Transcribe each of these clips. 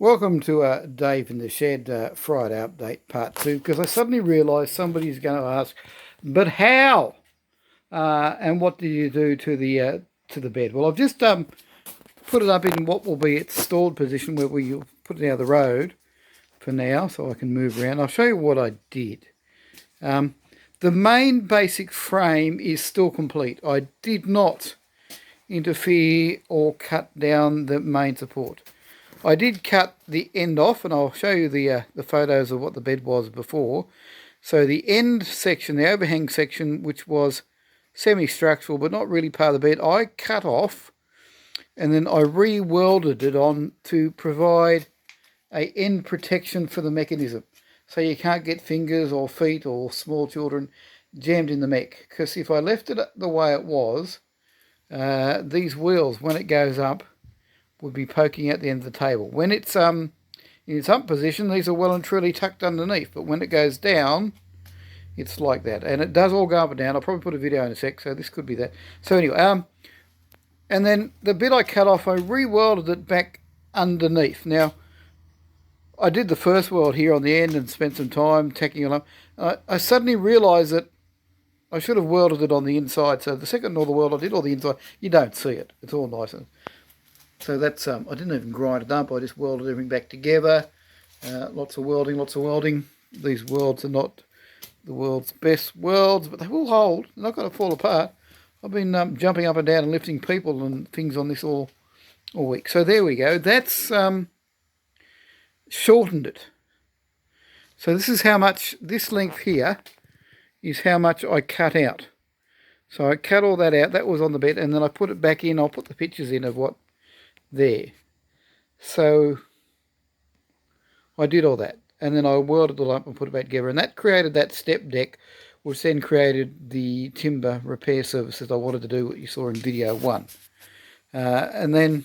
Welcome to Dave in the Shed Friday update part 2, because I suddenly realised somebody's going to ask, but how? And what do you do to the bed? Well, I've just put it up in what will be its stored position, where we put it out of the road for now, so I can move around. I'll show you what I did. The main basic frame is still complete. I did not interfere or cut down the main support. I did cut the end off, and I'll show you the photos of what the bed was before. So the end section, the overhang section, which was semi-structural but not really part of the bed, I cut off, and then I re-welded it on to provide a end protection for the mechanism, so you can't get fingers or feet or small children jammed in the mech. Because if I left it the way it was, these wheels, when it goes up, would be poking at the end of the table. When it's in its up position, these are well and truly tucked underneath, but when it goes down, it's like that. And it does all go up and down. I'll probably put a video in a sec, so this could be that. So anyway, and then the bit I cut off, I re-welded it back underneath. Now, I did the first weld here on the end and spent some time tacking it up. I suddenly realised that I should have welded it on the inside. So the second all the weld I did, or the inside, you don't see it. It's all nice. So that's, I didn't even grind it up, I just welded everything back together. Lots of welding. These welds are not the world's best welds, but they will hold. They're not going to fall apart. I've been jumping up and down and lifting people and things on this all week. So there we go. That's shortened it. So this is how much, this length here is how much I cut out. So I cut all that out. That was on the bed, and then I put it back in. I'll put the pictures in of what there. So I did all that, and then I welded it all up and put it back together, and that created that step deck, which then created the timber repair services I wanted to do, what you saw in video 1. And then,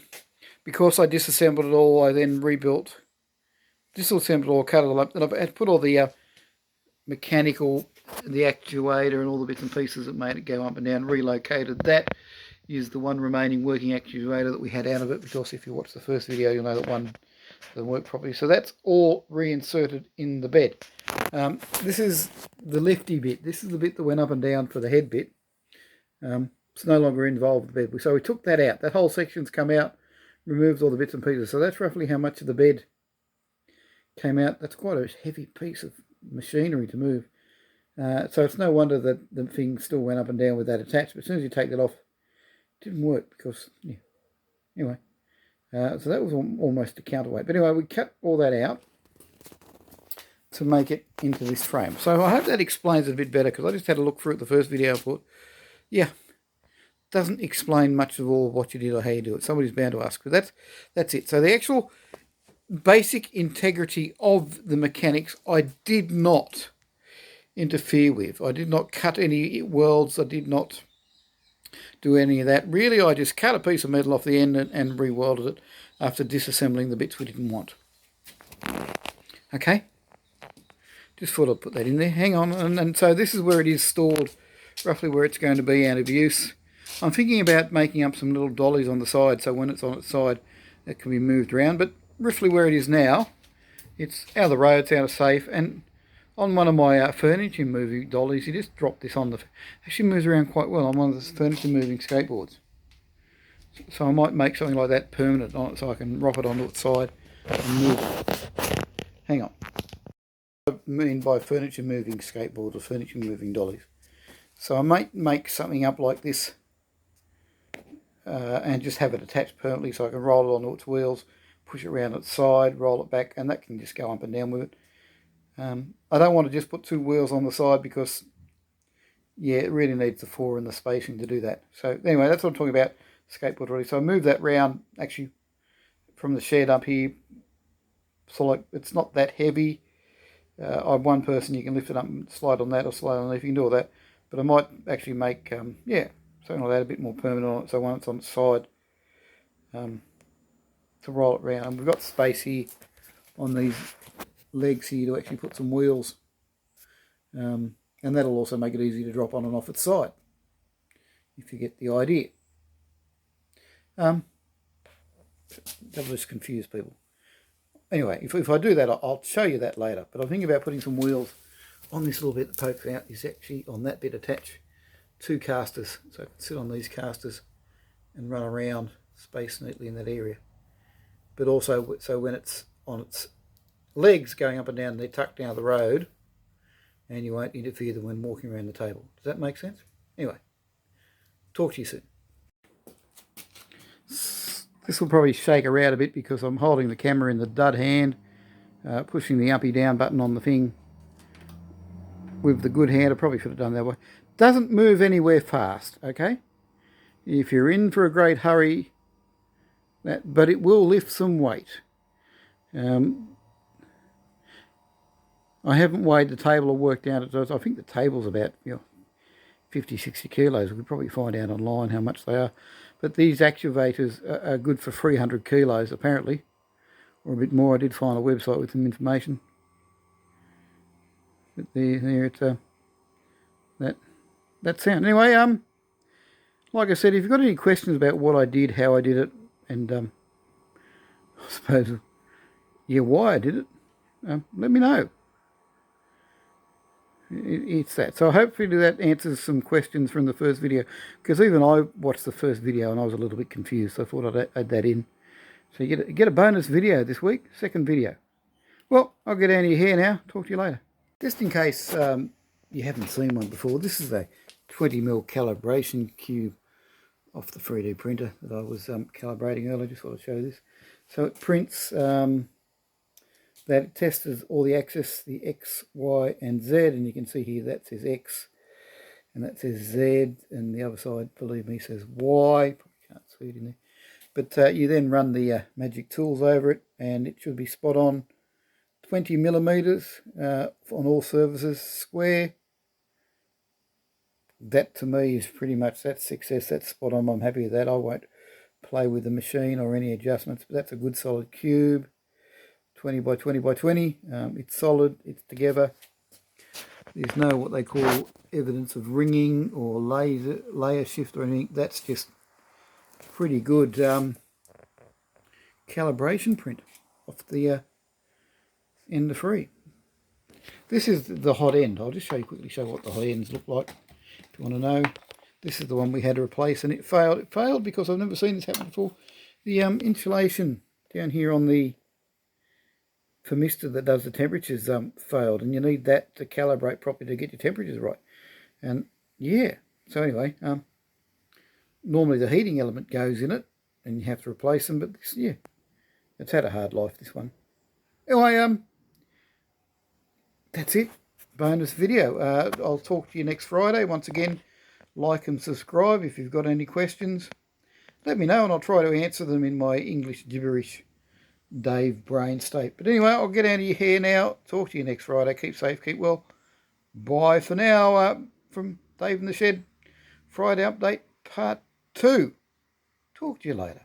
because I disassembled it all, I then disassembled it all, cut it all up, and I've put all the mechanical, the actuator and all the bits and pieces that made it go up and down, relocated that. Is the one remaining working actuator that we had out of it, because if you watch the first video, you'll know that one doesn't work properly. So that's all reinserted in the bed. This is the lifty bit. This is the bit that went up and down for the head bit. It's no longer involved with the bed. So we took that out. That whole section's come out, removed all the bits and pieces. So that's roughly how much of the bed came out. That's quite a heavy piece of machinery to move. So it's no wonder that the thing still went up and down with that attached. But as soon as you take that off, didn't work, because, yeah. Anyway, so that was almost a counterweight. But anyway, we cut all that out to make it into this frame. So I hope that explains it a bit better, because I just had a look through it, the first video I thought, yeah, doesn't explain much of all what you did or how you do it. Somebody's bound to ask, but that's it. So the actual basic integrity of the mechanics, I did not interfere with. I did not cut any welds. I did not do any of that. Really, I just cut a piece of metal off the end and re-welded it after disassembling the bits we didn't want. Okay, just thought I'd put that in there. Hang on, and so this is where it is stored, roughly where it's going to be out of use. I'm thinking about making up some little dollies on the side, so when it's on its side, it can be moved around. But roughly where it is now, it's out of the road, it's out of safe, and on one of my furniture moving dollies, you just drop this on the... Actually moves around quite well on one of the furniture moving skateboards. So I might make something like that permanent on it, so I can rock it onto its side and move it. Hang on. I mean by furniture moving skateboards or furniture moving dollies. So I might make something up like this and just have it attached permanently, so I can roll it onto its wheels, push it around its side, roll it back, and that can just go up and down with it. I don't want to just put 2 wheels on the side, because, yeah, it really needs the 4 and the spacing to do that. So anyway, that's what I'm talking about, skateboard really. So I moved that round, actually, from the shed up here. So like, it's not that heavy. I'm one person, you can lift it up and slide on that or slide on it, you can do all that. But I might actually make, yeah, something like that, a bit more permanent on it, so when it's on its side, to roll it around. And we've got space here on these legs here to actually put some wheels, and that'll also make it easy to drop on and off its side, if you get the idea. That'll just confuse people. anyway, if I do that, I'll show you that later. But I'm thinking about putting some wheels on this little bit that pokes out. Is actually on that bit attached 2 casters, so I can sit on these casters and run around, space neatly in that area. But also, so when it's on its legs going up and down, they're tucked down the road, and you won't interfere them when walking around the table. Does that make sense? Anyway, talk to you soon. This will probably shake around a bit because I'm holding the camera in the dud hand, pushing the uppy down button on the thing with the good hand. I probably should have done that way. Doesn't move anywhere fast, okay? If you're in for a great hurry, but it will lift some weight. I haven't weighed the table or worked out it. I think the table's about 50, 60 kilos. We could probably find out online how much they are. But these actuators are good for 300 kilos apparently, or a bit more. I did find a website with some information. But there it's that sound. Anyway, like I said, if you've got any questions about what I did, how I did it, and I suppose, why I did it, let me know. It's that. So hopefully that answers some questions from the first video, because even I watched the first video and I was a little bit confused, so I thought I'd add that in. So you get a bonus video this week, second video. Well, I'll get out of your hair now. Talk to you later. Just in case you haven't seen one before, this is a 20mm calibration cube off the 3D printer that I was calibrating earlier. Just want to show this. So it prints that it tests all the axes, the X, Y and Z, and you can see here that says X and that says Z, and the other side, believe me, says Y. Probably can't see it in there. But you then run the magic tools over it, and it should be spot on 20mm on all surfaces, square. That to me is pretty much, that's success, that's spot on. I'm happy with that. I won't play with the machine or any adjustments, but that's a good solid cube. 20 by 20 by 20. It's solid, it's together. There's no what they call evidence of ringing or layer shift or anything. That's just pretty good calibration print off the end of free. This is the hot end. I'll just quickly show what the hot ends look like if you want to know. This is the one we had to replace, and it failed. It failed because I've never seen this happen before. The insulation down here on the thermistor that does the temperatures failed, and you need that to calibrate properly to get your temperatures right. And yeah, so anyway, normally the heating element goes in it and you have to replace them, but this, it's had a hard life, this one. Anyway, that's it. Bonus video. I'll talk to you next Friday. Once again, like and subscribe. If you've got any questions, let me know and I'll try to answer them in my English gibberish Dave brain state. But anyway, I'll get out of your hair now. Talk to you next Friday. Keep safe, keep well. Bye for now. From Dave in the Shed, Friday Update Part 2. Talk to you later.